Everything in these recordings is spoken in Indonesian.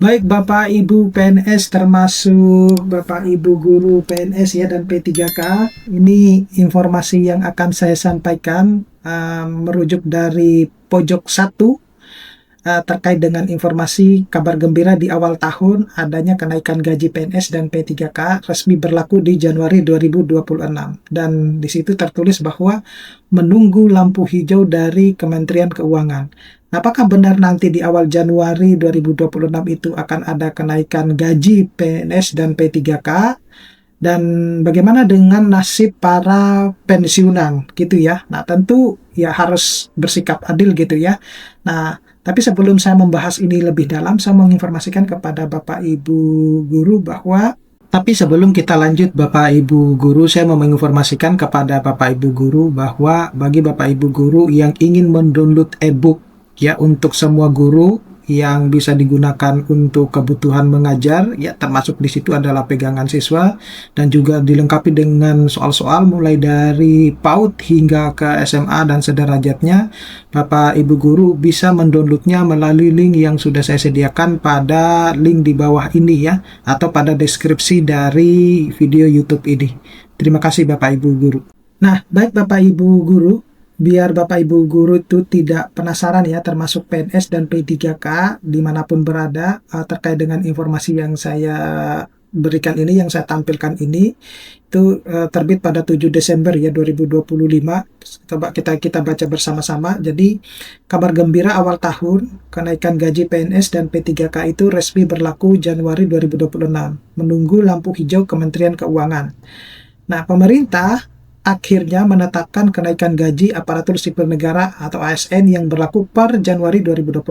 Baik Bapak Ibu PNS termasuk Bapak Ibu guru PNS ya dan P3K, ini informasi yang akan saya sampaikan merujuk dari pojok 1 terkait dengan informasi kabar gembira di awal tahun adanya kenaikan gaji PNS dan P3K resmi berlaku di Januari 2026. Dan di situ tertulis bahwa menunggu lampu hijau dari Kementerian Keuangan. Apakah benar nanti di awal Januari 2026 itu akan ada kenaikan gaji PNS dan P3K? Dan bagaimana dengan nasib para pensiunan gitu ya? Nah, tentu ya harus bersikap adil gitu ya. Nah, tapi sebelum saya membahas ini lebih dalam, saya menginformasikan kepada Bapak Ibu guru bahwa sebelum kita lanjut Bapak Ibu guru, saya mau menginformasikan kepada Bapak Ibu guru bahwa bagi Bapak Ibu guru yang ingin mendownload e-book ya untuk semua guru yang bisa digunakan untuk kebutuhan mengajar, ya termasuk di situ adalah pegangan siswa dan juga dilengkapi dengan soal-soal mulai dari PAUD hingga ke SMA dan sederajatnya. Bapak Ibu guru bisa mendownloadnya melalui link yang sudah saya sediakan pada link di bawah ini ya, atau pada deskripsi dari video YouTube ini. Terima kasih Bapak Ibu guru. Nah, baik Bapak Ibu guru, biar Bapak Ibu guru itu tidak penasaran ya, termasuk PNS dan P3K dimanapun berada, terkait dengan informasi yang saya berikan ini, yang saya tampilkan ini, itu terbit pada 7 Desember ya 2025. Coba kita baca bersama-sama. Jadi kabar gembira awal tahun, kenaikan gaji PNS dan P3K itu resmi berlaku Januari 2026, menunggu lampu hijau Kementerian Keuangan. Nah, pemerintah akhirnya menetapkan kenaikan gaji aparatur sipil negara atau ASN yang berlaku per Januari 2026.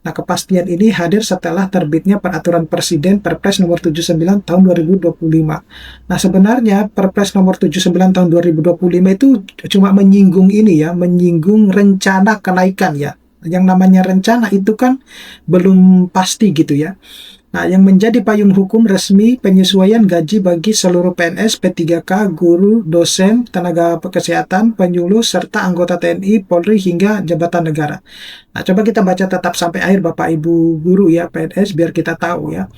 Nah, kepastian ini hadir setelah terbitnya Peraturan Presiden Perpres nomor 79 tahun 2025. Nah, sebenarnya Perpres nomor 79 tahun 2025 itu cuma menyinggung ini ya, menyinggung rencana kenaikan ya. Yang namanya rencana itu kan belum pasti gitu ya. Nah, yang menjadi payung hukum resmi penyesuaian gaji bagi seluruh PNS, P3K, guru, dosen, tenaga kesehatan, penyuluh, serta anggota TNI, Polri, hingga jabatan negara. Nah, coba kita baca tetap sampai akhir Bapak Ibu guru ya, PNS, biar kita tahu ya.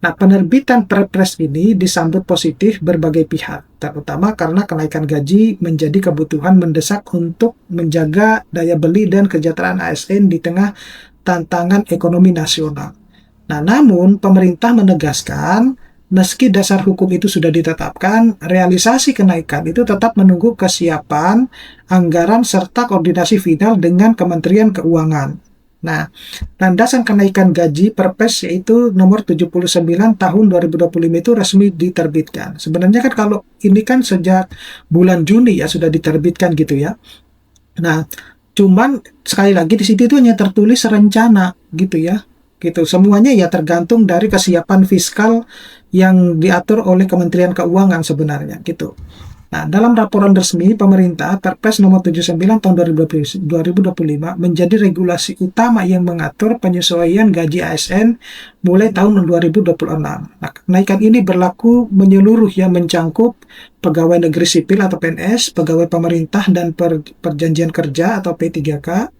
Nah, penerbitan Perpres ini disambut positif berbagai pihak, terutama karena kenaikan gaji menjadi kebutuhan mendesak untuk menjaga daya beli dan kesejahteraan ASN di tengah tantangan ekonomi nasional. Nah, namun pemerintah menegaskan, meski dasar hukum itu sudah ditetapkan, realisasi kenaikan itu tetap menunggu kesiapan, anggaran, serta koordinasi final dengan Kementerian Keuangan. Nah, landasan kenaikan gaji Perpres yaitu nomor 79 tahun 2025 itu resmi diterbitkan. Sebenarnya kan kalau ini kan sejak bulan Juni ya sudah diterbitkan gitu ya. Nah, cuman sekali lagi di situ itu hanya tertulis rencana gitu ya. Gitu, semuanya ya tergantung dari kesiapan fiskal yang diatur oleh Kementerian Keuangan sebenarnya gitu. Nah, dalam laporan resmi pemerintah, Perpres nomor 79 tahun 2025 menjadi regulasi utama yang mengatur penyesuaian gaji ASN mulai tahun 2026. Nah, kenaikan ini berlaku menyeluruh yang mencangkup pegawai negeri sipil atau PNS, pegawai pemerintah dan perjanjian kerja atau P3K,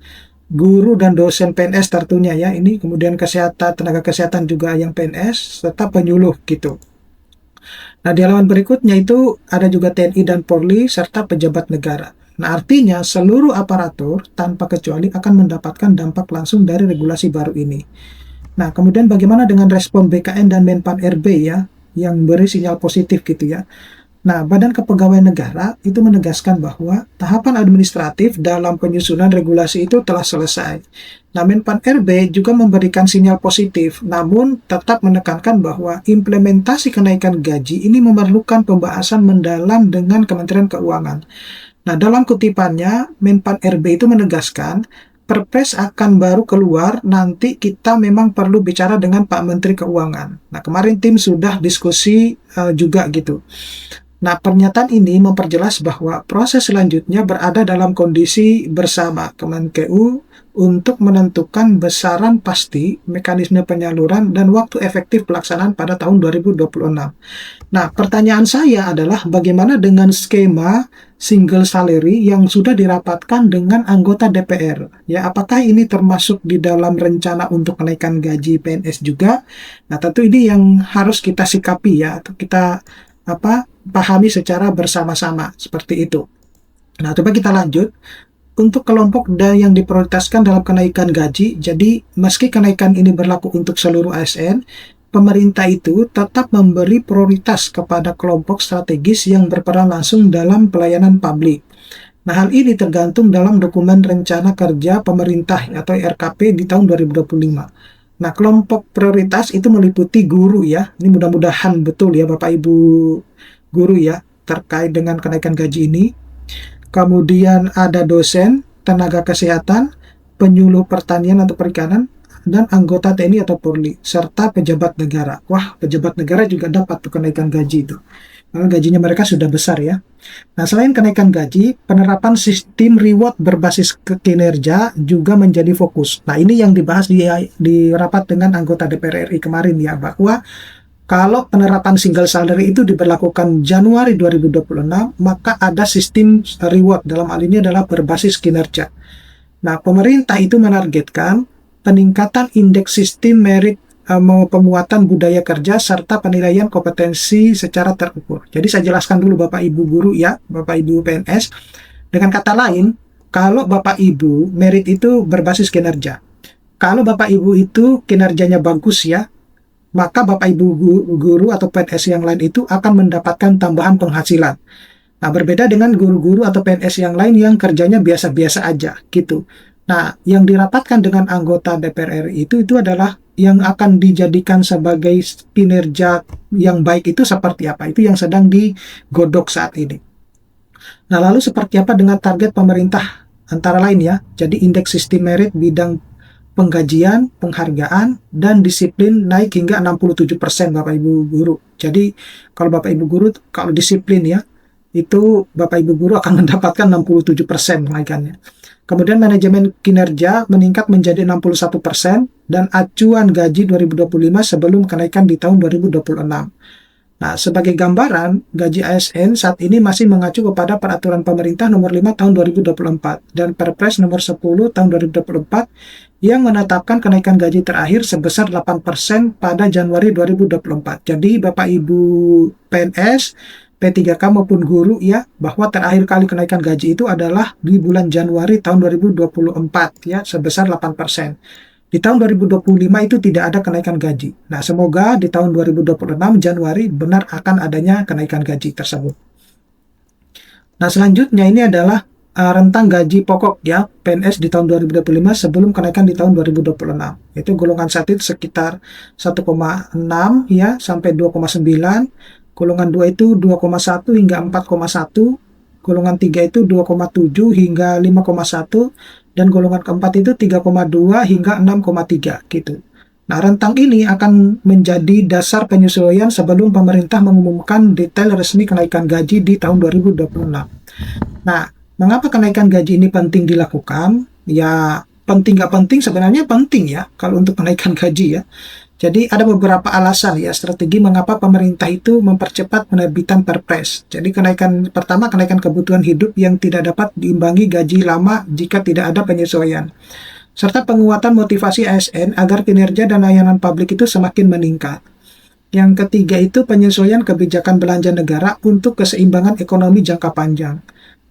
guru dan dosen PNS tentunya ya, ini kemudian kesehatan, tenaga kesehatan juga yang PNS, serta penyuluh gitu. Nah, di halaman berikutnya itu ada juga TNI dan Polri serta pejabat negara. Nah, artinya seluruh aparatur tanpa kecuali akan mendapatkan dampak langsung dari regulasi baru ini. Nah, kemudian bagaimana dengan respon BKN dan Menpan RB ya, yang beri sinyal positif gitu ya. Nah, Badan Kepegawaian Negara itu menegaskan bahwa tahapan administratif dalam penyusunan regulasi itu telah selesai. Nah, Menpan RB juga memberikan sinyal positif, namun tetap menekankan bahwa implementasi kenaikan gaji ini memerlukan pembahasan mendalam dengan Kementerian Keuangan. Nah, dalam kutipannya, Menpan RB itu menegaskan, Perpres akan baru keluar, nanti kita memang perlu bicara dengan Pak Menteri Keuangan. Nah, kemarin tim sudah diskusi juga gitu. Nah, pernyataan ini memperjelas bahwa proses selanjutnya berada dalam kondisi bersama Kemenkeu untuk menentukan besaran pasti, mekanisme penyaluran, dan waktu efektif pelaksanaan pada tahun 2026. Nah, pertanyaan saya adalah bagaimana dengan skema single salary yang sudah dirapatkan dengan anggota DPR? Ya, apakah ini termasuk di dalam rencana untuk kenaikan gaji PNS juga? Nah, tentu ini yang harus kita sikapi ya, atau kita pahami secara bersama-sama seperti itu. Nah, coba kita lanjut. Untuk kelompok yang diprioritaskan dalam kenaikan gaji, jadi meski kenaikan ini berlaku untuk seluruh ASN, pemerintah itu tetap memberi prioritas kepada kelompok strategis yang berperan langsung dalam pelayanan publik. Nah, hal ini tergantung dalam dokumen rencana kerja pemerintah atau RKP di tahun 2025. Nah, kelompok prioritas itu meliputi guru ya. Ini mudah-mudahan betul ya Bapak Ibu guru ya terkait dengan kenaikan gaji ini. Kemudian ada dosen, tenaga kesehatan, penyuluh pertanian atau perikanan, dan anggota TNI atau Polri, serta pejabat negara. Wah, pejabat negara juga dapat tuh kenaikan gaji itu. Karena gajinya mereka sudah besar ya. Nah, selain kenaikan gaji, penerapan sistem reward berbasis kinerja juga menjadi fokus. Nah, ini yang dibahas di rapat dengan anggota DPR RI kemarin ya, bahwa kalau penerapan single salary itu diberlakukan Januari 2026, maka ada sistem reward, dalam hal ini adalah berbasis kinerja. Nah, pemerintah itu menargetkan peningkatan indeks sistem merit, penguatan budaya kerja, serta penilaian kompetensi secara terukur. Jadi saya jelaskan dulu Bapak Ibu guru ya, Bapak Ibu PNS. Dengan kata lain, kalau Bapak Ibu merit itu berbasis kinerja. Kalau Bapak Ibu itu kinerjanya bagus ya, maka Bapak Ibu guru atau PNS yang lain itu akan mendapatkan tambahan penghasilan. Nah, berbeda dengan guru-guru atau PNS yang lain yang kerjanya biasa-biasa aja gitu. Nah, yang dirapatkan dengan anggota DPR RI itu adalah yang akan dijadikan sebagai kinerja yang baik itu seperti apa? Itu yang sedang digodok saat ini. Nah, lalu seperti apa dengan target pemerintah? Antara lain ya, jadi indeks sistem merit bidang penggajian, penghargaan, dan disiplin naik hingga 67% Bapak Ibu guru. Jadi kalau Bapak Ibu guru, kalau disiplin ya, itu Bapak Ibu guru akan mendapatkan 67% kenaikannya. Kemudian manajemen kinerja meningkat menjadi 61% dan acuan gaji 2025 sebelum kenaikan di tahun 2026. Nah, sebagai gambaran, gaji ASN saat ini masih mengacu kepada Peraturan Pemerintah Nomor 5 Tahun 2024 dan Perpres Nomor 10 Tahun 2024 yang menetapkan kenaikan gaji terakhir sebesar 8% pada Januari 2024. Jadi, Bapak Ibu PNS, P3K maupun guru ya, bahwa terakhir kali kenaikan gaji itu adalah di bulan Januari tahun 2024 ya, sebesar 8%. Di tahun 2025 itu tidak ada kenaikan gaji. Nah, semoga di tahun 2026 Januari benar akan adanya kenaikan gaji tersebut. Nah, selanjutnya ini adalah rentang gaji pokok ya PNS di tahun 2025 sebelum kenaikan di tahun 2026. Itu golongan 1 itu sekitar 1,6 ya sampai 2,9. Golongan 2 itu 2,1 hingga 4,1. Golongan 3 itu 2,7 hingga 5,1. Dan golongan keempat itu 3,2 hingga 6,3 gitu. Nah, rentang ini akan menjadi dasar penyesuaian sebelum pemerintah mengumumkan detail resmi kenaikan gaji di tahun 2026. Nah, mengapa kenaikan gaji ini penting dilakukan? Ya, penting nggak penting sebenarnya penting ya kalau untuk kenaikan gaji ya. Jadi ada beberapa alasan ya strategi mengapa pemerintah itu mempercepat penerbitan Perpres. Jadi pertama kenaikan kebutuhan hidup yang tidak dapat diimbangi gaji lama jika tidak ada penyesuaian. Serta penguatan motivasi ASN agar kinerja dan layanan publik itu semakin meningkat. Yang ketiga itu penyesuaian kebijakan belanja negara untuk keseimbangan ekonomi jangka panjang.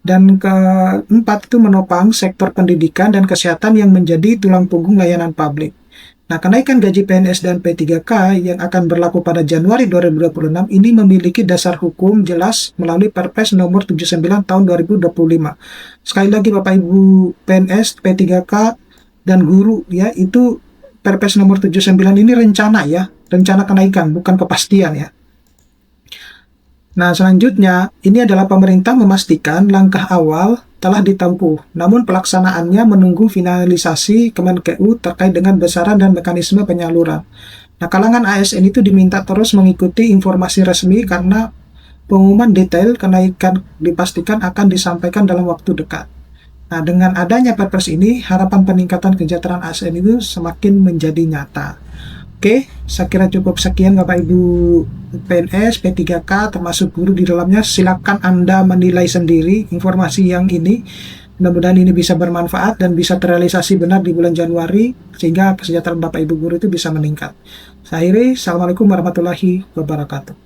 Dan keempat itu menopang sektor pendidikan dan kesehatan yang menjadi tulang punggung layanan publik. Nah, kenaikan gaji PNS dan P3K yang akan berlaku pada Januari 2026 ini memiliki dasar hukum jelas melalui Perpres nomor 79 tahun 2025. Sekali lagi Bapak Ibu PNS, P3K, dan guru ya, itu Perpres nomor 79 ini rencana ya, rencana kenaikan bukan kepastian ya. Nah, selanjutnya ini adalah pemerintah memastikan langkah awal telah ditempuh, namun pelaksanaannya menunggu finalisasi Kemenkeu terkait dengan besaran dan mekanisme penyaluran. Nah, kalangan ASN itu diminta terus mengikuti informasi resmi karena pengumuman detail kenaikan dipastikan akan disampaikan dalam waktu dekat. Nah, dengan adanya Perpres ini, harapan peningkatan kesejahteraan ASN itu semakin menjadi nyata. Oke, saya kira cukup sekian Bapak Ibu PNS, P3K, termasuk guru di dalamnya. Silakan Anda menilai sendiri informasi yang ini. Mudah-mudahan ini bisa bermanfaat dan bisa terrealisasi benar di bulan Januari, sehingga kesejahteraan Bapak Ibu guru itu bisa meningkat. Saya akhiri, Assalamualaikum warahmatullahi wabarakatuh.